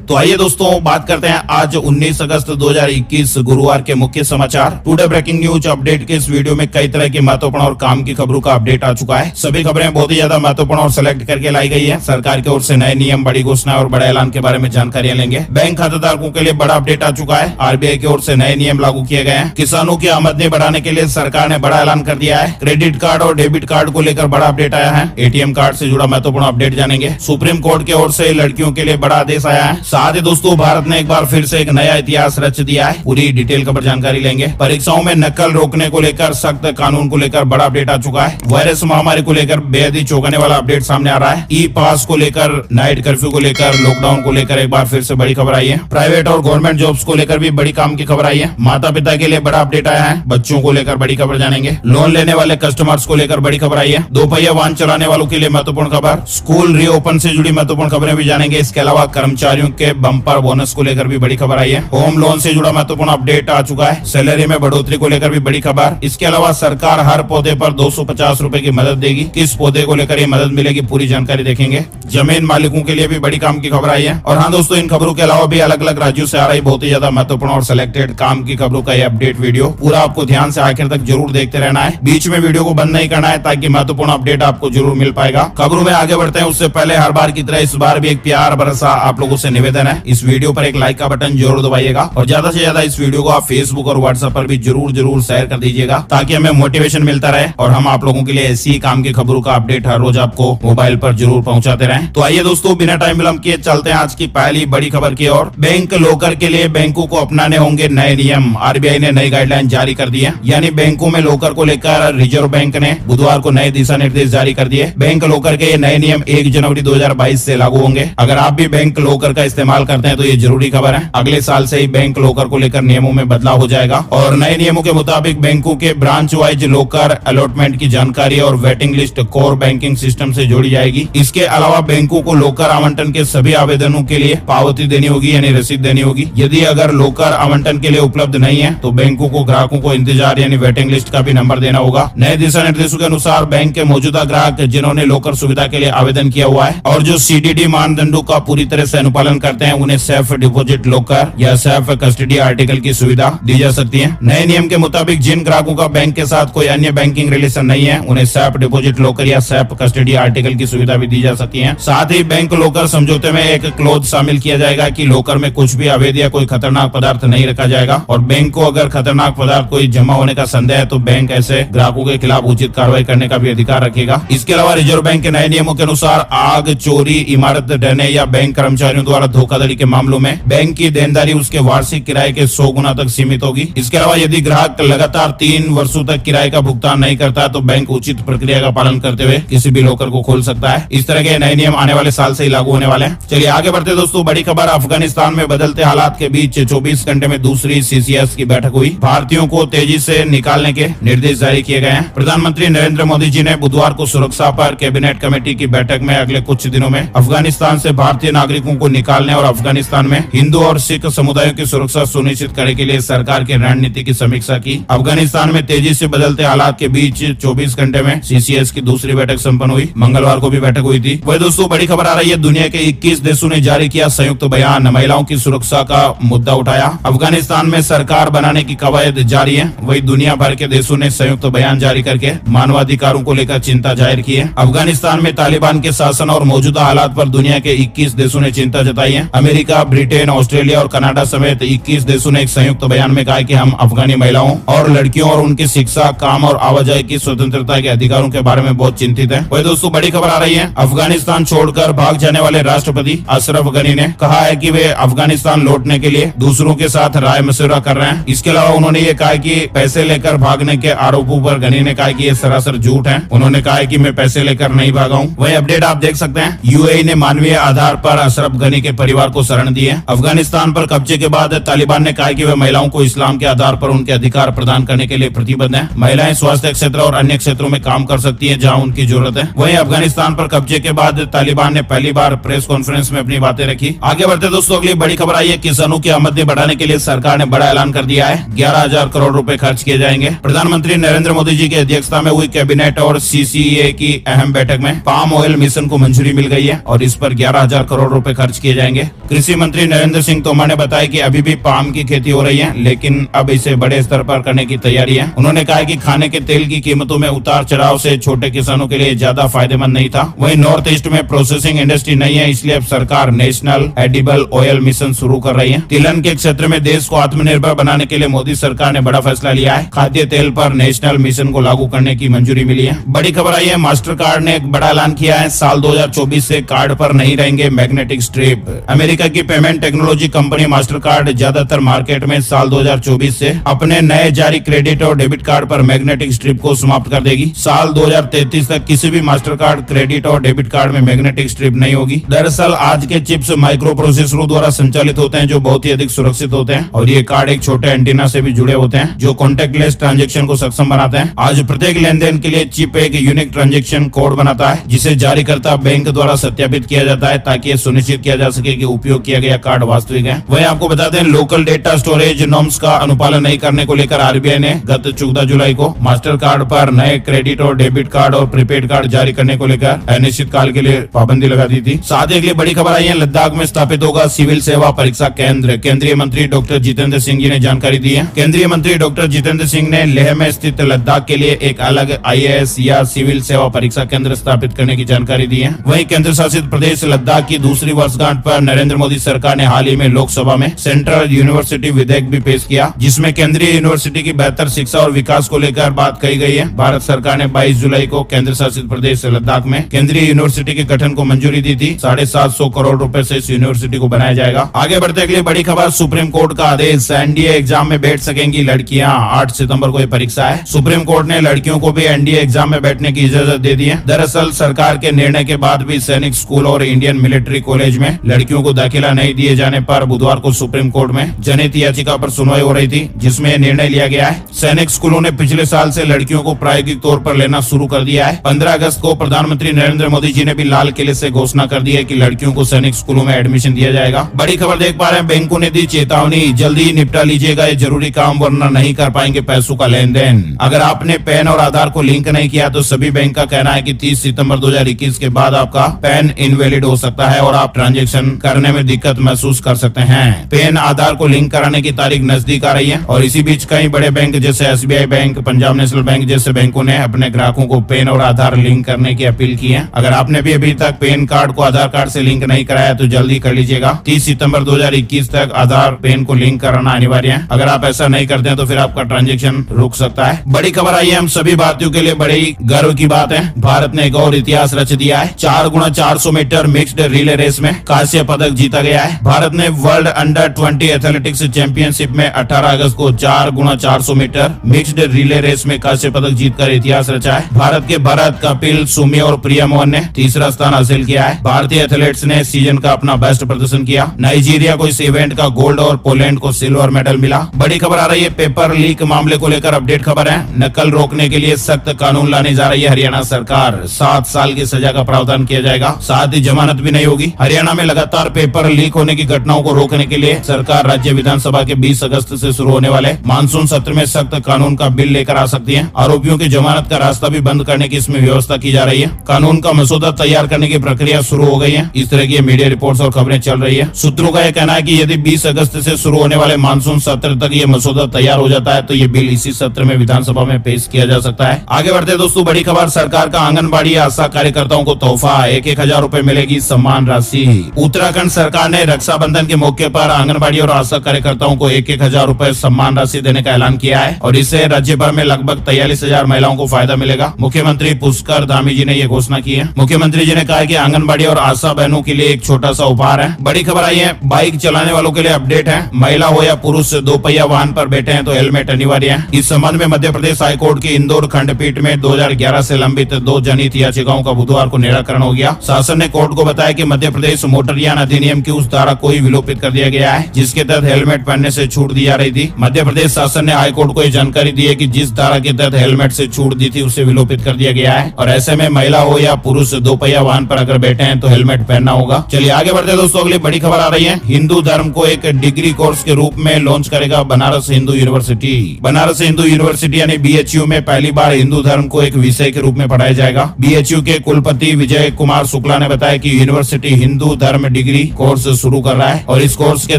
तो आइए दोस्तों बात करते हैं आज 19 अगस्त 2021 गुरुवार के मुख्य समाचार। टुडे ब्रेकिंग न्यूज अपडेट के इस वीडियो में कई तरह की महत्वपूर्ण और काम की खबरों का अपडेट आ चुका है। सभी खबरें बहुत ही ज्यादा महत्वपूर्ण और सिलेक्ट करके लाई गई है। सरकार की ओर से नए नियम, बड़ी घोषणा और बड़ा ऐलान के बारे में जानकारियां लेंगे। बैंक खातेदारों के लिए बड़ा अपडेट आ चुका है। आरबीआई की ओर से नए नियम लागू किए गए हैं। किसानों की आमदनी बढ़ाने के लिए सरकार ने बड़ा ऐलान कर दिया है। क्रेडिट कार्ड और डेबिट कार्ड को लेकर बड़ा अपडेट आया है। एटीएम कार्ड से जुड़ा महत्वपूर्ण अपडेट जानेंगे। सुप्रीम कोर्ट की ओर से लड़कियों के लिए बड़ा आदेश आया है। साथ ही दोस्तों भारत ने एक बार फिर से एक नया इतिहास रच दिया है। पूरी डिटेल खबर जानकारी लेंगे। परीक्षाओं में नकल रोकने को लेकर सख्त कानून को लेकर बड़ा अपडेट आ चुका है। वायरस महामारी को लेकर बेहद ही चौंकाने वाला अपडेट सामने आ रहा है। ई पास को लेकर, नाइट कर्फ्यू को लेकर, लॉकडाउन को लेकर एक बार फिर से बड़ी खबर आई है। प्राइवेट और गवर्नमेंट जॉब्स को लेकर भी बड़ी काम की खबर आई है। माता पिता के लिए बड़ा अपडेट आया है। बच्चों को लेकर बड़ी खबर जानेंगे। लोन लेने वाले कस्टमर्स को लेकर बड़ी खबर आई है। दो पहिया वाहन चलाने वालों के लिए महत्वपूर्ण खबर। स्कूल रीओपन से जुड़ी महत्वपूर्ण खबरें भी जानेंगे। इसके अलावा कर्मचारियों के बम्पर बोनस को लेकर भी बड़ी खबर आई है। होम लोन से जुड़ा महत्वपूर्ण अपडेट आ चुका है। सैलरी में बढ़ोतरी को लेकर भी बड़ी खबर। इसके अलावा सरकार हर पौधे पर 250 रुपए की मदद देगी। किस पौधे को लेकर ये मदद मिलेगी, पूरी जानकारी देखेंगे। जमीन मालिकों के लिए भी बड़ी काम की खबर आई है। और हाँ दोस्तों, इन खबरों के अलावा भी अलग अलग राज्यों से आ रही बहुत ही ज्यादा महत्वपूर्ण और सिलेक्टेड काम की खबरों का ये अपडेट वीडियो पूरा आपको ध्यान से आखिर तक जरूर देखते रहना है। बीच में वीडियो को बंद नहीं करना है ताकि महत्वपूर्ण अपडेट आपको जरूर मिल पाएगा। खबरों में आगे बढ़ते हैं उससे पहले हर बार की तरह इस बार भी एक प्यार भरोसा आप लोगों से निवेदन है, इस वीडियो पर एक लाइक का बटन जरूर दबाइएगा और ज्यादा से ज्यादा इस वीडियो को आप फेसबुक और व्हाट्सएप पर भी जरूर शेयर कर दीजिएगा ताकि हमें मोटिवेशन मिलता रहे और हम आप लोगों के लिए ऐसी काम की खबरों का अपडेट हर रोज आपको मोबाइल पर जरूर पहुंचाते रहें। तो आइए दोस्तों, बिना टाइम विलंब किए चलते हैं आज की पहली बड़ी खबर की ओर। बैंक लॉकर के लिए बैंकों को अपनाने होंगे नए नियम। आरबीआई ने नई गाइडलाइन जारी कर दी है। यानी बैंकों में लॉकर को लेकर रिजर्व बैंक ने बुधवार को नए दिशा निर्देश जारी कर दिए। बैंक लॉकर के ये नए नियम 1 जनवरी 2022 से लागू होंगे। अगर आप भी बैंक लॉकर का इस्तेमाल करते हैं तो ये जरूरी खबर है। अगले साल से ही बैंक लॉकर को लेकर नियमों में बदलाव हो जाएगा और नए नियमों के मुताबिक बैंकों के ब्रांच वाइज लॉकर अलॉटमेंट की जानकारी और waiting list core banking system से जोड़ी जाएगी। इसके अलावा बैंकों को लॉकर आवंटन के सभी आवेदनों के लिए पावती देनी होगी, यानी रसीद देनी होगी। यदि अगर लॉकर आवंटन के लिए उपलब्ध नहीं है तो बैंकों को ग्राहकों को इंतजार यानी वेटिंग लिस्ट का भी नंबर देना होगा। नए दिशा निर्देशों के अनुसार बैंक के मौजूदा ग्राहक जिन्होंने लॉकर सुविधा के लिए आवेदन किया हुआ है और जो सीडीडी मानदंडों का पूरी तरह से अनुपालन करते हैं, उन्हें सेफ डिपॉजिट लॉकर या सेफ कस्टडी आर्टिकल की सुविधा दी जा सकती है। नए नियम के मुताबिक जिन ग्राहकों का बैंक के साथ कोई अन्य बैंकिंग रिलेशन नहीं है, उन्हें सेफ डिपॉजिट लॉकर या सेफ कस्टडी आर्टिकल की सुविधा भी दी जा सकती है। साथ ही बैंक लॉकर समझौते में एक क्लोज शामिल किया जाएगा कि लॉकर में कुछ भी अवैध या कोई खतरनाक पदार्थ नहीं रखा जाएगा और बैंक को अगर खतरनाक पदार्थ कोई जमा होने का संदेह है तो बैंक ऐसे ग्राहकों के खिलाफ उचित कार्रवाई करने का भी अधिकार रखेगा। इसके अलावा रिजर्व बैंक के नए नियमों के अनुसार आग, चोरी, इमारत ढहने या बैंक कर्मचारियों द्वारा धोखाधड़ी के मामलों में बैंक की देनदारी उसके वार्षिक किराए के 100 गुना तक सीमित होगी। इसके अलावा यदि ग्राहक लगातार 3 वर्षों तक किराए का भुगतान नहीं करता तो बैंक उचित प्रक्रिया का पालन करते हुए किसी भी लॉकर को खोल सकता है। इस तरह के नए नियम आने वाले साल से ही लागू होने वाले हैं। चलिए आगे बढ़ते दोस्तों, बड़ी खबर। अफगानिस्तान में बदलते हालात के बीच 24 घंटे में दूसरी सीसीएस की बैठक हुई। भारतीयों को तेजी से निकालने के निर्देश जारी किए गए हैं। प्रधानमंत्री नरेंद्र मोदी जी ने बुधवार को सुरक्षा पर कैबिनेट कमेटी की बैठक में अगले कुछ दिनों में अफगानिस्तान से भारतीय नागरिकों को निकालने और अफगानिस्तान में हिंदू और सिख समुदायों की सुरक्षा सुनिश्चित करने के लिए सरकार की रणनीति की समीक्षा की। अफगानिस्तान में तेजी से बदलते हालात के बीच 24 घंटे में सीसीएस की दूसरी बैठक संपन्न हुई। मंगलवार को भी बैठक हुई थी। वही दोस्तों, बड़ी खबर आ रही है। दुनिया के 21 देशों ने जारी किया संयुक्त बयान, महिलाओं की सुरक्षा का मुद्दा उठाया। अफगानिस्तान में सरकार बनाने की कवायद जारी है। वही दुनिया भर के देशों ने संयुक्त बयान जारी करके मानवाधिकारों को लेकर चिंता जाहिर की है। अफगानिस्तान में तालिबान के शासन और मौजूदा हालात पर दुनिया के 21 देशों ने चिंता जताई है। अमेरिका, ब्रिटेन, ऑस्ट्रेलिया और कनाडा समेत 21 देशों ने एक संयुक्त बयान में कहा कि हम अफगानी महिलाओं और लड़कियों और उनकी शिक्षा, काम और आवाजाही की स्वतंत्रता के अधिकारों के बारे में बहुत चिंतित है। वही दोस्तों, बड़ी खबर आ रही है। अफगानिस्तान छोड़कर भाग जाने वाले राष्ट्रपति अशरफ गनी ने कहा है कि वे अफगानिस्तान लौटने के लिए दूसरों के साथ राय मशविरा कर रहे हैं। इसके अलावा उन्होंने ये कहा कि पैसे लेकर भागने के आरोपों पर गनी ने कहा कि ये सरासर झूठ है। उन्होंने कहा है कि मैं पैसे लेकर नहीं भागा हूँ। वही अपडेट आप देख सकते हैं। यूएई ने मानवीय आधार पर अशरफ गनी के परिवार को शरण दी है। अफगानिस्तान पर कब्जे के बाद तालिबान ने कहा कि वे महिलाओं को इस्लाम के आधार पर उनके अधिकार प्रदान करने के लिए प्रतिबद्ध है। महिलाएं स्वास्थ्य क्षेत्र और अन्य क्षेत्रों में काम कर सकती है जहाँ उनकी जरूरत है। वहीं अफगानिस्तान पर कब्जे के बाद तालिबान ने पहली बार प्रेस कॉन्फ्रेंस में अपनी बातें रखी। आगे बढ़ते दोस्तों, अगली बड़ी खबर आई है। किसानों की आमदनी बढ़ाने के लिए सरकार ने बड़ा ऐलान कर दिया है। 11,000 करोड़ रुपए खर्च किए जाएंगे। प्रधानमंत्री नरेंद्र मोदी जी की अध्यक्षता में हुई कैबिनेट और सीसीए की अहम बैठक में पाम ऑयल मिशन को मंजूरी मिल गई है और इस पर 11,000 करोड़ रुपए खर्च किए जाएंगे। करेंगे। कृषि मंत्री नरेंद्र सिंह तोमर ने बताया कि अभी भी पाम की खेती हो रही है, लेकिन अब इसे बड़े स्तर पर करने की तैयारी है। उन्होंने कहा कि खाने के तेल की कीमतों में उतार चढ़ाव से छोटे किसानों के लिए ज्यादा फायदेमंद नहीं था। वहीं नॉर्थ ईस्ट में प्रोसेसिंग इंडस्ट्री नहीं है, इसलिए अब सरकार नेशनल एडिबल ऑयल मिशन शुरू कर रही है। तिलहन के क्षेत्र में देश को आत्मनिर्भर बनाने के लिए मोदी सरकार ने बड़ा फैसला लिया है। खाद्य तेल पर नेशनल मिशन को लागू करने की मंजूरी मिली है। बड़ी खबर आई है, मास्टर कार्ड ने एक बड़ा ऐलान किया है। साल 2024 से कार्ड पर नहीं रहेंगे मैग्नेटिक स्ट्रिप। अमेरिका की payment technology company master card ज्यादातर मार्केट में साल 2024 से अपने नए जारी क्रेडिट और डेबिट कार्ड पर मैग्नेटिक स्ट्रिप को समाप्त कर देगी। साल 2033 तक किसी भी मास्टर कार्ड, क्रेडिट और डेबिट कार्ड में मैग्नेटिक स्ट्रिप नहीं होगी। दरअसल आज के चिप्स माइक्रो प्रोसेसरों द्वारा संचालित होते हैं, जो बहुत ही अधिक सुरक्षित होते हैं, और ये कार्ड एक छोटे एंटीना से भी जुड़े होते हैं, जो कॉन्टेक्टलेस ट्रांजैक्शन को सक्षम बनाते हैं। आज प्रत्येक लेन देन के लिए चिप एक यूनिक ट्रांजैक्शन कोड बनाता है, जिसे जारीकर्ता बैंक द्वारा सत्यापित किया जाता है, ताकि सुनिश्चित किया जा सके कि उपयोग किया गया कार्ड वास्तविक है। वही आपको बता दें, लोकल डेटा स्टोरेज नॉर्म्स का अनुपालन नहीं करने को लेकर आरबीआई ने गत 14 जुलाई को मास्टर कार्ड पर नए क्रेडिट और डेबिट कार्ड और प्रीपेड कार्ड जारी करने को लेकर अनिश्चित काल के लिए पाबंदी लगा दी थी। साथ ही अगली बड़ी खबर आई है, लद्दाख में स्थापित होगा सिविल सेवा परीक्षा केंद्र। केंद्रीय मंत्री डॉक्टर जितेंद्र सिंह जी ने जानकारी दी है। केंद्रीय मंत्री डॉक्टर जितेंद्र सिंह ने लेह में स्थित लद्दाख के लिए एक अलग IAS या सिविल सेवा परीक्षा केंद्र स्थापित करने की जानकारी दी है। वहीं केंद्र शासित प्रदेश लद्दाख की दूसरी वर्षगांठ पर नरेंद्र मोदी सरकार ने हाल ही में लोकसभा में सेंट्रल यूनिवर्सिटी विधेयक भी पेश किया, जिसमें केंद्रीय यूनिवर्सिटी की बेहतर शिक्षा और विकास को लेकर बात कही गई है। भारत सरकार ने 22 जुलाई को केंद्र शासित प्रदेश लद्दाख में केंद्रीय यूनिवर्सिटी के गठन को मंजूरी दी थी। 750 करोड़ रुपए से इस यूनिवर्सिटी को बनाया जाएगा। आगे बढ़ते अगली बड़ी खबर, सुप्रीम कोर्ट का आदेश, एनडीए एग्जाम में बैठ सकेंगी लड़कियां। 8 सितंबर को ये परीक्षा है। सुप्रीम कोर्ट ने लड़कियों को भी एनडीए एग्जाम में बैठने की इजाजत दे दी है। दरअसल सरकार के निर्णय के बाद भी सैनिक स्कूल और इंडियन मिलिट्री कॉलेज में लड़कियों को दाखिला नहीं दिए जाने पर बुधवार को सुप्रीम कोर्ट में जनहित याचिका पर सुनवाई हो रही थी, जिसमें निर्णय लिया गया है। सैनिक स्कूलों ने पिछले साल से लड़कियों को प्रायोगिक तौर पर लेना शुरू कर दिया है। 15 अगस्त को प्रधानमंत्री नरेंद्र मोदी जी ने भी लाल किले से घोषणा कर दी है कि लड़कियों को सैनिक स्कूलों में एडमिशन दिया जाएगा। बड़ी खबर देख पा रहे हैं, बैंकों ने दी चेतावनी, जल्दी ही निपटा लीजिएगा ये जरूरी काम, वरना नहीं कर पाएंगे पैसों का लेन देन। अगर आपने पैन और आधार को लिंक नहीं किया तो सभी बैंक का कहना है कि 30 सितंबर 2021 के बाद आपका पैन इनवैलिड हो सकता है और आप ट्रांजैक्शन करने में दिक्कत महसूस कर सकते हैं। पैन आधार को लिंक कराने की तारीख नजदीक आ रही है और इसी बीच कई बड़े बैंक जैसे SBI bank, Punjab national bank जैसे बैंकों ने अपने ग्राहकों को पैन और आधार लिंक करने की अपील की है। अगर आपने भी अभी तक पैन कार्ड को आधार कार्ड से लिंक नहीं कराया तो जल्दी कर लीजिएगा। 30 सितंबर 2021 तक आधार पैन को लिंक कराना अनिवार्य है। अगर आप ऐसा नहीं करते हैं तो फिर आपका ट्रांजैक्शन रुक सकता है। बड़ी खबर आई है, हम सभी भारतीयों के लिए बड़ी गर्व की बात है, भारत ने एक और इतिहास रच दिया है। 4x400 metre mixed relay race में कांस्य पदक जीता गया है। भारत ने वर्ल्ड अंडर 20 एथलेटिक्स चैंपियनशिप में 18 अगस्त को 4x400 metre mixed relay race में कांस्य पदक जीतकर इतिहास रचा है। भारत के भरत, कपिल, सुमी और प्रिया मोहन ने तीसरा स्थान हासिल किया है। भारतीय एथलीट्स ने सीजन का अपना बेस्ट प्रदर्शन किया। नाइजीरिया को इस इवेंट का गोल्ड और पोलैंड को सिल्वर मेडल मिला। बड़ी खबर आ रही है, पेपर लीक मामले को लेकर अपडेट खबर है। नकल रोकने के लिए सख्त कानून लाने जा रही है हरियाणा सरकार। 7 साल की सजा का प्रावधान किया जाएगा, साथ ही जमानत भी नहीं होगी। हरियाणा में लगातार पेपर लीक होने की घटनाओं को रोकने के लिए सरकार राज्य विधानसभा के 20 अगस्त से शुरू होने वाले मानसून सत्र में सख्त कानून का बिल लेकर आ सकती है। आरोपियों की जमानत का रास्ता भी बंद करने की इसमें व्यवस्था की जा रही है। कानून का मसौदा तैयार करने की प्रक्रिया शुरू हो गई है। इस तरह की मीडिया रिपोर्ट्स और खबरें चल रही है। सूत्रों का यह कहना है कि यदि 20 अगस्त से शुरू होने वाले मानसून सत्र तक ये मसौदा तैयार हो जाता है तो ये बिल इसी सत्र में विधानसभा में पेश किया जा सकता है। आगे बढ़ते दोस्तों, बड़ी खबर, सरकार का आंगनबाड़ी आशा कार्यकर्ताओं को तोहफा, 1,000 रूपए मिलेगी सम्मान राशि। उत्तराखंड सरकार ने रक्षाबंधन के मौके पर आंगनबाड़ी और आशा कार्यकर्ताओं को 1,000 रूपए सम्मान राशि देने का ऐलान किया है और इससे राज्य भर में लगभग 43,000 महिलाओं को फायदा मिलेगा। मुख्यमंत्री पुष्कर धामी जी ने ये घोषणा की है। मुख्यमंत्री जी ने कहा कि आंगनबाड़ी और आशा बहनों के लिए एक छोटा सा उपहार है। बड़ी खबर आई है, बाइक चलाने वालों के लिए अपडेट है। महिला हो या पुरुष 2 पहिया वाहन पर बैठे हैं तो हेलमेट अनिवार्य है। इस संबंध में मध्य प्रदेश हाईकोर्ट की इंदौर खंडपीठ में 2011 से लंबित 2 जनहित याचिकाओं का बुधवार को निराकरण हो गया। शासन ने कोर्ट को बताया कि मध्य प्रदेश मोटरयान अधिनियम की उस धारा को ही विलोपित कर दिया गया है जिसके तहत हेलमेट पहनने से छूट दी जा रही थी। मध्य प्रदेश शासन ने हाईकोर्ट को यह जानकारी दी है कि जिस धारा के तहत हेलमेट से छूट दी थी उसे विलोपित कर दिया गया है और ऐसे में महिला हो या पुरुष 2 पहिया वाहन पर अगर बैठे हैं तो हेलमेट पहनना होगा। चलिए आगे बढ़ते दोस्तों, अगली बड़ी खबर आ रही है, हिंदू धर्म को एक डिग्री कोर्स के रूप में लॉन्च करेगा बनारस हिंदू यूनिवर्सिटी। बनारस हिंदू यूनिवर्सिटी यानी BHU में पहली बार हिंदू धर्म को एक विषय के रूप में पढ़ाया जाएगा। BHU के कुलपति विजय कुमार शुक्ला ने बताया कि यूनिवर्सिटी हिंदू धर्म डिग्री डिग्री कोर्स शुरू कर रहा है और इस कोर्स के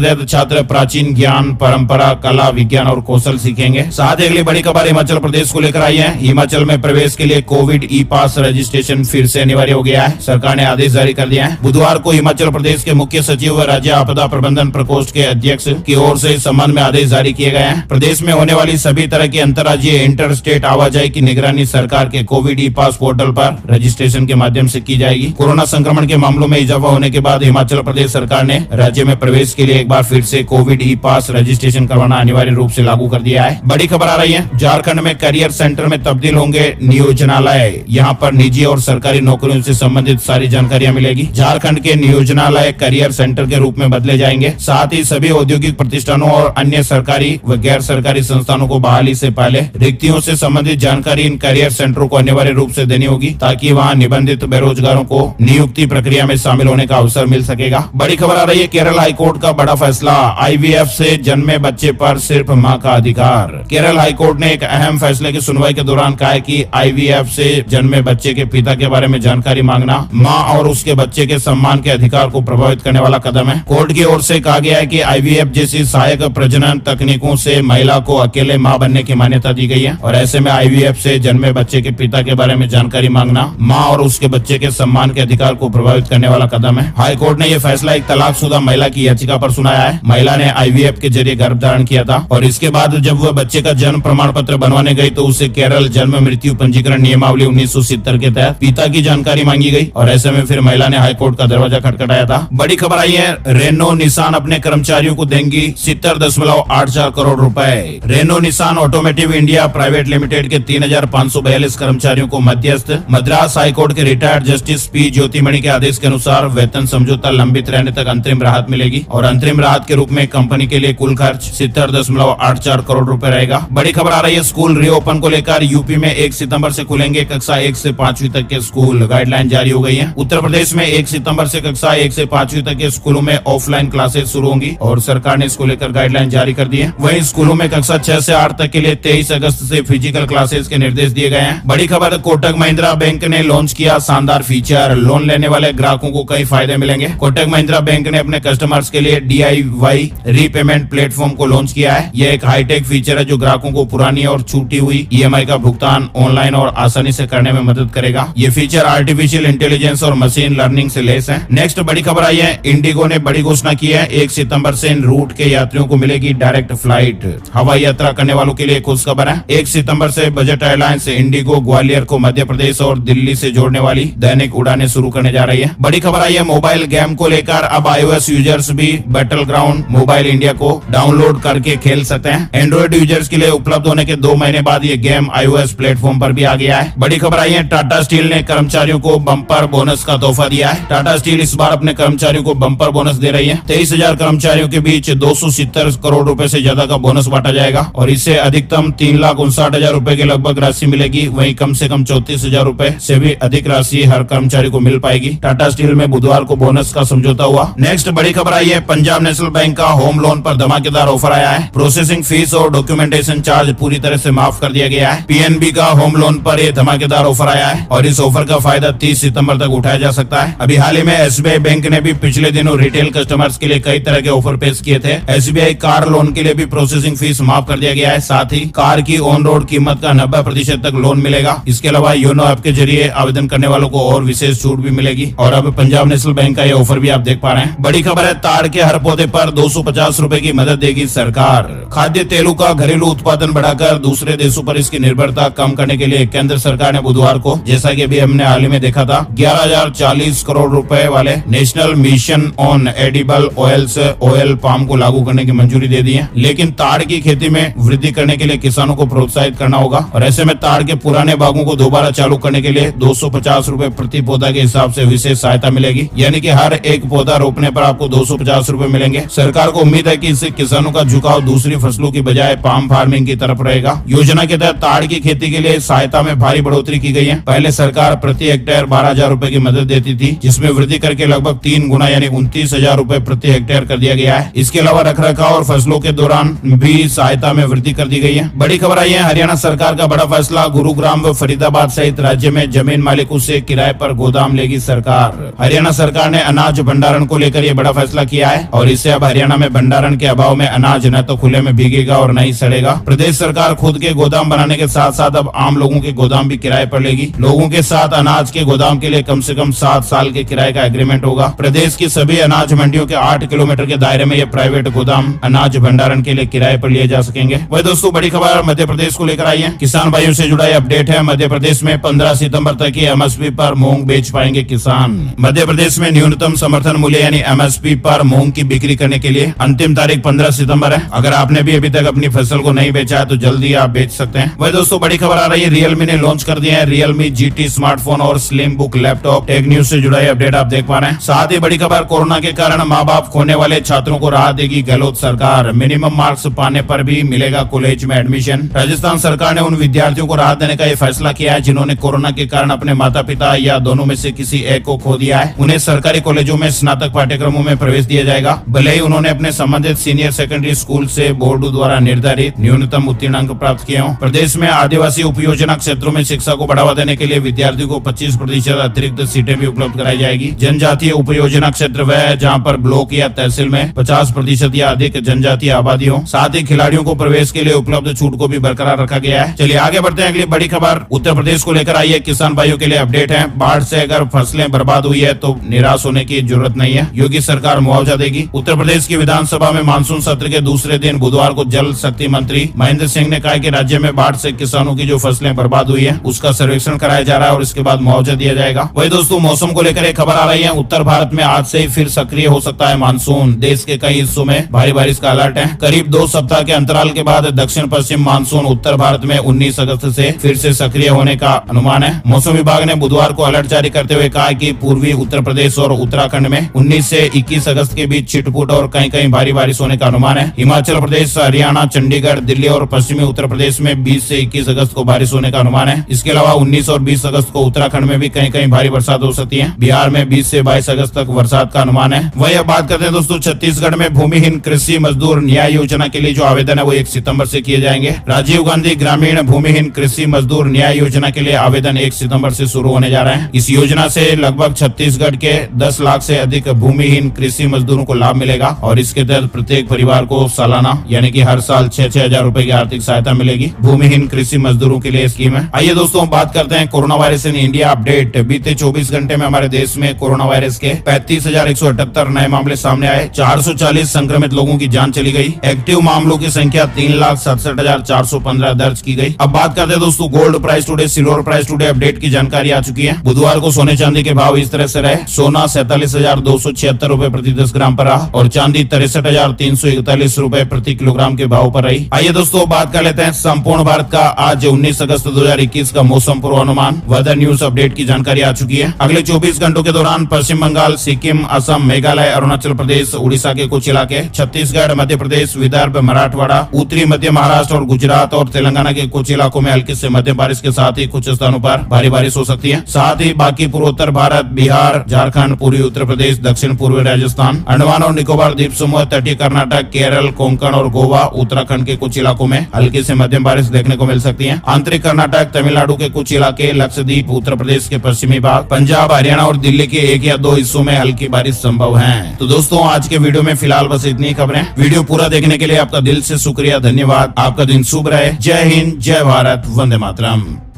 तहत छात्र प्राचीन ज्ञान, परंपरा, कला, विज्ञान और कौशल सीखेंगे। साथ ही अगली बड़ी खबर हिमाचल प्रदेश को लेकर आई है। हिमाचल में प्रवेश के लिए कोविड ई पास रजिस्ट्रेशन फिर से अनिवार्य हो गया है। सरकार ने आदेश जारी कर दिया है। बुधवार को हिमाचल प्रदेश के मुख्य सचिव व राज्य आपदा प्रबंधन प्रकोष्ठ के अध्यक्ष की ओर से इस संबंध में आदेश जारी किए गए हैं। प्रदेश में होने वाली सभी तरह की अंतर्राज्यीय इंटर स्टेट आवाजाही की निगरानी सरकार के कोविड ई पास पोर्टल पर रजिस्ट्रेशन के माध्यम से की जाएगी। कोरोना संक्रमण के मामलों में इजाफा होने के बाद हिमाचल प्रदेश सरकार ने राज्य में प्रवेश के लिए एक बार फिर से कोविड ई पास रजिस्ट्रेशन करवाना अनिवार्य रूप से लागू कर दिया है। बड़ी खबर आ रही है, झारखंड में करियर सेंटर में तब्दील होंगे नियोजनालय। यहाँ पर निजी और सरकारी नौकरियों से संबंधित सारी जानकारियां मिलेगी। झारखंड के नियोजनालय करियर सेंटर के रूप में बदले जाएंगे। साथ ही सभी औद्योगिक प्रतिष्ठानों और अन्य सरकारी व गैर सरकारी संस्थानों को बहाली से पहले रिक्तियों से संबंधित जानकारी इन करियर सेंटरों को अनिवार्य रूप से देनी होगी, ताकि वहां निबंधित बेरोजगारों को नियुक्ति प्रक्रिया में शामिल होने का अवसर मिल सकेगा। बड़ी खबर आ रही है, केरल हाईकोर्ट का बड़ा फैसला, आईवीएफ से जन्मे बच्चे पर सिर्फ मां का अधिकार। केरल हाईकोर्ट ने एक अहम फैसले की सुनवाई के दौरान कहा है कि आईवीएफ से जन्मे बच्चे के पिता के बारे में जानकारी मांगना मां और उसके बच्चे के सम्मान के अधिकार को प्रभावित करने वाला कदम है। कोर्ट की ओर से कहा गया है कि आईवीएफ जैसी सहायक प्रजनन तकनीकों से महिला को अकेले मां बनने की मान्यता दी गई है और ऐसे में आईवीएफ से जन्मे बच्चे के पिता के बारे में जानकारी मांगना मां और उसके बच्चे के सम्मान के अधिकार को प्रभावित करने वाला कदम है। हाईकोर्ट ने यह फैसला एक तलाकशुदा महिला की याचिका पर सुनाया है। महिला ने आईवीएफ के जरिए गर्भ धारण किया था और इसके बाद जब वह बच्चे का जन्म प्रमाण पत्र बनवाने गई तो उसे केरल जन्म मृत्यु पंजीकरण नियमावली 1970 के तहत पिता की जानकारी मांगी गई और ऐसे में फिर महिला ने हाईकोर्ट का दरवाजा खटखटाया था। बड़ी खबर आई है, रेनो निसान अपने कर्मचारियों को देंगी 70.84 करोड़ रुपए। Renault Nissan automotive India private limited के 3,542 कर्मचारियों को मध्यस्थ मद्रास हाईकोर्ट के रिटायर्ड जस्टिस पी ज्योतिमणि के आदेश के अनुसार वेतन समझौता लंबित रहने तक अंतरिम राहत मिलेगी और अंतरिम राहत के रूप में कंपनी के लिए कुल खर्च 70.84 करोड़ रुपए रहेगा। बड़ी खबर आ रही है, स्कूल रीओपन को लेकर यूपी में 1 सितंबर से खुलेंगे कक्षा 1 से 5वीं तक के स्कूल। गाइडलाइन जारी हो गई है। उत्तर प्रदेश में 1 सितंबर से कक्षा 1 से 5वीं तक के स्कूलों में ऑफलाइन क्लासेस शुरू होंगी और सरकार ने इसको लेकर गाइडलाइन जारी कर दी है। वहीं स्कूलों में कक्षा 6 से 8 तक के लिए 23 अगस्त से फिजिकल क्लासेस के निर्देश दिए गए हैं। बड़ी खबर, कोटक महिंद्रा बैंक ने लॉन्च किया शानदार फीचर, लोन लेने वाले ग्राहकों को कई फायदे मिलेंगे। कोटक महिंद्रा बैंक ने अपने कस्टमर्स के लिए DIY रीपेमेंट प्लेटफॉर्म को लॉन्च किया है। यह एक हाईटेक फीचर है जो ग्राहकों को पुरानी और छूटी हुई EMI का भुगतान ऑनलाइन और आसानी से करने में मदद करेगा। ये फीचर आर्टिफिशियल इंटेलिजेंस और मशीन लर्निंग से लेस है। नेक्स्ट बड़ी खबर आई है, इंडिगो ने बड़ी घोषणा की है। 1 सितंबर से इन रूट के यात्रियों को मिलेगी डायरेक्ट फ्लाइट। हवाई यात्रा करने वालों के लिए खुश खबर है। 1 सितंबर से बजट एयरलाइंस इंडिगो ग्वालियर को मध्य प्रदेश और दिल्ली से जोड़ने वाली दैनिक उड़ानें शुरू करने जा रही है। बड़ी खबर आई है, मोबाइल गेम को लेकर अब iOS यूजर्स भी बैटल ग्राउंड मोबाइल इंडिया को डाउनलोड करके खेल सकते हैं। एंड्रॉइड यूजर्स के लिए उपलब्ध होने के 2 महीने बाद ये गेम iOS प्लेटफॉर्म पर भी आ गया है। बड़ी खबर आई है, टाटा स्टील ने कर्मचारियों को बम्पर बोनस का तोहफा दिया है। टाटा स्टील इस बार अपने कर्मचारियों को बम्पर बोनस दे रही है। 23,000 कर्मचारियों के बीच 270 करोड़ रुपए से ज्यादा का बोनस बांटा जाएगा और इससे अधिकतम 3,59,000 रुपए के लगभग राशि मिलेगी। वहीं कम से कम 34,000 रुपए से भी अधिक राशि हर कर्मचारी को मिल पाएगी। टाटा स्टील में बुधवार को बोनस का समझौता हुआ। नेक्स्ट बड़ी खबर आई है, पंजाब नेशनल बैंक का होम लोन पर धमाकेदार ऑफर आया है। प्रोसेसिंग फीस और डॉक्यूमेंटेशन चार्ज पूरी तरह से माफ कर दिया गया है। PNB का होम लोन पर यह धमाकेदार ऑफर आया है और इस ऑफर का फायदा 30 सितंबर तक उठाया जा सकता है। अभी हाल ही में SBI बैंक ने भी पिछले दिनों रिटेल कस्टमर्स के लिए कई तरह के ऑफर पेश किए थे। SBI कार लोन के लिए भी प्रोसेसिंग फीस माफ कर दिया गया है। साथ ही कार की ऑन रोड कीमत का 90% तक लोन मिलेगा। इसके अलावा योनो ऐप के जरिए आवेदन करने वालों को और विशेष छूट भी मिलेगी और अब पंजाब नेशनल बैंक का ये ऑफर भी आप देख पा रहे हैं। बड़ी खबर है, ताड़ के हर पौधे पर 250 रुपए की मदद देगी सरकार। खाद्य तेलों का घरेलू उत्पादन बढ़ाकर दूसरे देशों पर इसकी निर्भरता कम करने के लिए केंद्र सरकार ने बुधवार को, जैसा कि अभी हमने हाल ही में देखा था, 11,040 करोड़ रुपए वाले national mission on edible oils oil palm को लागू करने की मंजूरी दे दी है। लेकिन ताड़ की खेती में वृद्धि करने के लिए किसानों को प्रोत्साहित करना होगा और ऐसे में ताड़ के पुराने बागों को दोबारा चालू करने के लिए 250 रुपए प्रति पौधा के हिसाब से विशेष सहायता मिलेगी। यानी कि हर एक पौधा रोपने पर आपको 250 रुपए मिलेंगे। सरकार को उम्मीद है कि इससे किसानों का झुकाव दूसरी फसलों की बजाय पाम फार्मिंग की तरफ रहेगा। योजना के तहत ताड़ की खेती के लिए सहायता में भारी बढ़ोतरी की गई है। पहले सरकार प्रति हेक्टेयर 12,000 रुपए की मदद देती थी, जिसमें वृद्धि करके लगभग 3 गुना यानी 29,000 रुपए प्रति हेक्टेयर कर दिया गया है। इसके अलावा रखरखाव और फसलों के दौरान भी सहायता में वृद्धि कर दी गई है। बड़ी खबर आई है, हरियाणा सरकार का बड़ा फैसला, गुरुग्राम व फरीदाबाद सहित राज्य में जमीन मालिकों से किराए पर गोदाम लेगी सरकार। हरियाणा सरकार ने अनाज अनाज भंडारण को लेकर ये बड़ा फैसला किया है और इससे अब हरियाणा में भंडारण के अभाव में अनाज न तो खुले में भीगेगा और न ही सड़ेगा। प्रदेश सरकार खुद के गोदाम बनाने के साथ साथ अब आम लोगों के गोदाम भी किराए पर लेगी। लोगों के साथ अनाज के गोदाम के लिए कम से कम 7 साल के किराए का एग्रीमेंट होगा। प्रदेश की सभी अनाज मंडियों के 8 किलोमीटर के दायरे में ये प्राइवेट गोदाम अनाज भंडारण के लिए किराए पर लिए जा सकेंगे। वही दोस्तों बड़ी खबर मध्य प्रदेश को लेकर आई है। किसान भाइयों से जुड़ा अपडेट है। मध्य प्रदेश में 15 सितंबर तक ही एमएसपी पर मूंग बेच पाएंगे किसान। मध्य प्रदेश में न्यूनतम समर्थन मूल्य यानी एमएसपी पर मूंग की बिक्री करने के लिए अंतिम तारीख 15 सितंबर है। अगर आपने भी अभी तक अपनी फसल को नहीं बेचा है तो जल्दी आप बेच सकते हैं। वही दोस्तों बड़ी खबर आ रही है, रियलमी ने लॉन्च कर दिया है रियलमी GT स्मार्टफोन और slim book laptop. Tech news से जुड़ा अपडेट आप देख पा रहे हैं। साथ ही बड़ी खबर, कोरोना के कारण माँ बाप खोने वाले छात्रों को राहत देगी गहलोत सरकार। मिनिमम मार्क्स पाने पर भी मिलेगा कॉलेज में एडमिशन। राजस्थान सरकार ने उन विद्यार्थियों को राहत देने का ये फैसला किया है जिन्होंने कोरोना के कारण अपने माता पिता या दोनों में से किसी एक को खो दिया है। उन्हें सरकारी कॉलेजों में स्नातक पाठ्यक्रमों में प्रवेश दिया जाएगा, भले ही उन्होंने अपने संबंधित सीनियर सेकेंडरी स्कूल से बोर्ड द्वारा निर्धारित न्यूनतम उत्तीर्ण अंक प्राप्त किए हों। प्रदेश में आदिवासी उपयोजना क्षेत्रों में शिक्षा को बढ़ावा देने के लिए विद्यार्थियों को 25% अतिरिक्त सीटें भी उपलब्ध कराई जाएगी। जनजातीय उपयोजना क्षेत्र वह है जहाँ पर ब्लॉक या तहसील में 50% या अधिक जनजातीय आबादी हो। साथ ही खिलाड़ियों को प्रवेश के लिए उपलब्ध छूट को भी बरकरार रखा गया है। चलिए आगे बढ़ते हैं। अगली बड़ी खबर उत्तर प्रदेश को लेकर आई है। किसान भाइयों के लिए अपडेट है। बाढ़ से अगर फसलें बर्बाद हुई है तो निराश होने की जरूरत नहीं है, योगी सरकार मुआवजा देगी। उत्तर प्रदेश की विधानसभा में मानसून सत्र के दूसरे दिन बुधवार को जल शक्ति मंत्री महेंद्र सिंह ने कहा कि राज्य में बाढ़ से किसानों की जो फसलें बर्बाद हुई है उसका सर्वेक्षण कराया जा रहा है और इसके बाद मुआवजा दिया जाएगा। वही दोस्तों मौसम को लेकर एक खबर आ रही है। उत्तर भारत में आज से ही फिर सक्रिय हो सकता है मानसून। देश के कई हिस्सों में भारी बारिश का अलर्ट है। करीब 2 सप्ताह के अंतराल के बाद दक्षिण पश्चिम मानसून उत्तर भारत में 19 अगस्त से फिर से सक्रिय होने का अनुमान है। मौसम विभाग ने बुधवार को अलर्ट जारी करते हुए कहा कि पूर्वी उत्तर प्रदेश और उत्तराखंड में 19 से 21 अगस्त के बीच छिटपुट और कहीं कहीं भारी बारिश होने का अनुमान है। हिमाचल प्रदेश, हरियाणा, चंडीगढ़, दिल्ली और पश्चिमी उत्तर प्रदेश में 20 से 21 अगस्त को बारिश होने का अनुमान है। इसके अलावा 19 और 20 अगस्त को उत्तराखंड में भी कहीं कहीं भारी बरसात हो सकती है। बिहार में 20 से 22 अगस्त तक बरसात का अनुमान है। वही अब बात करते हैं दोस्तों छत्तीसगढ़ में भूमिहीन कृषि मजदूर न्याय योजना के लिए जो आवेदन है वो 1 सितंबर से किए जाएंगे। राजीव गांधी ग्रामीण भूमिहीन कृषि मजदूर न्याय योजना के लिए आवेदन 1 सितंबर से शुरू होने जा रहे हैं। इस योजना से लगभग छत्तीसगढ़ के 10 लाख से अधिक भूमिहीन कृषि मजदूरों को लाभ मिलेगा और इसके तहत प्रत्येक परिवार को सालाना यानी कि हर साल 6-6 हजार रूपए की आर्थिक सहायता मिलेगी। भूमिहीन कृषि मजदूरों के लिए स्कीम है। आइए दोस्तों बात करते हैं corona virus in India update. बीते 24 घंटे में हमारे देश में कोरोना वायरस के 35,178 नए मामले सामने आए। 440 संक्रमित लोगों की जान चली गई। एक्टिव मामलों की संख्या 3,67,415 दर्ज की गई। अब बात करते हैं दोस्तों gold price today, silver price today update की जानकारी आ चुकी है। बुधवार को सोने चांदी के भाव इस तरह से रहे। सोना 47,276 रूपए प्रति 10 ग्राम पर रहा और चांदी 63,341 रूपए प्रति किलोग्राम के भाव पर रही। आइए दोस्तों बात कर लेते हैं संपूर्ण भारत का आज 19 अगस्त 2021 का मौसम पूर्वानुमान। वेदर न्यूज अपडेट की जानकारी आ चुकी है। अगले 24 घंटों के दौरान पश्चिम बंगाल, सिक्किम, असम, मेघालय, अरुणाचल प्रदेश, उड़ीसा के कुछ इलाके, छत्तीसगढ़, मध्य प्रदेश, विदर्भ, मराठवाड़ा, उत्तरी मध्य महाराष्ट्र और गुजरात और तेलंगाना के कुछ इलाकों में हल्की से मध्यम बारिश के साथ ही कुछ स्थानों पर भारी बारिश हो सकती है। साथ ही बाकी पूर्वोत्तर भारत, बिहार, झारखंड, पूर्वी उत्तर प्रदेश, दक्षिण पूर्वी राजस्थान, अंडमान और निकोबार द्वीप समूह, तटीय कर्नाटक, केरल, कोंकण और गोवा, उत्तराखंड के कुछ इलाकों में हल्की से मध्यम बारिश देखने को मिल सकती है। आंतरिक कर्नाटक, तमिलनाडु के कुछ इलाके, लक्षद्वीप, उत्तर प्रदेश के पश्चिमी भाग, पंजाब, हरियाणा और दिल्ली के 1 या 2 हिस्सों में हल्की बारिश संभव है। तो दोस्तों आज के वीडियो में फिलहाल बस इतनी खबरें। वीडियो पूरा देखने के लिए आपका दिल से शुक्रिया, धन्यवाद। आपका दिन शुभ रहे। जय हिंद, जय भारत, वंदे मातरम।